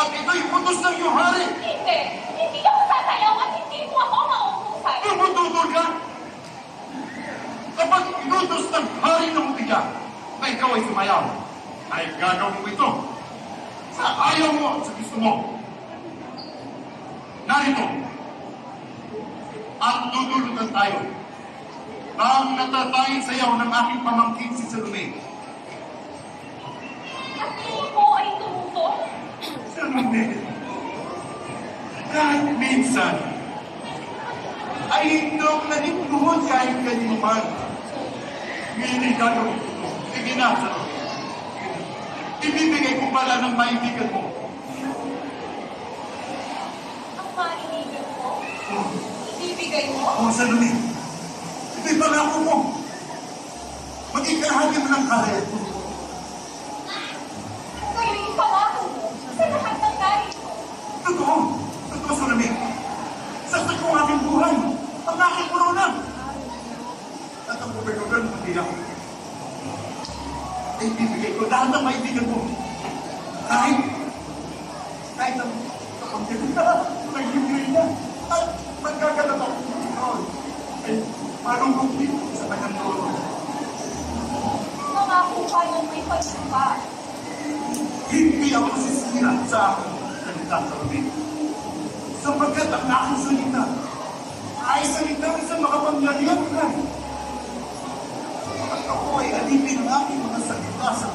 At ito'y utos ng iyong hari. Hindi! Hindi ako sasayaw at hindi mo ako mauutusan! Tumututol ka? Kapag inutos ng hari ng mutiga na ikaw ay sumayaw, ay gagawin mo ito sa ayaw mo at sa gusto mo. Narito, at tutulutan tayo ng natatayang sayaw ng aking pamangkin si Salome. At tingin mo ay tumutol? Salome, kahit minsan, ay hindi ako nanituhod kahit kanino man. Ngayon gagawin ko ito. Sige na, Salome. Ibibigay ko pala ng maibigan mo. Ang mainigan mo? Ibibigay mo? Oo, Salome. Ito'y pangako mo. Mag-ikahagi mo ng kaya. Kayo'y ipangako mo sa lahat ng galing mo. Totoo. Totoo, Salome. Saksak ko ang aking buhay. Ang aking corona. At ang gobernador ng Manila. Ay bibigay ko lahat ng maibigan mo. Kahit ang kapangkin na, naglibre na, at magkaganap ako noon. Ay marunong dito sa kanyang trono. Nangako ka ng may pagsuka. Hindi ako sisira sa aking salita sa labing. Sapagkat ang aking salita ay salita sa makapangyarihan. At ako ay alipin ang aking mga salita sa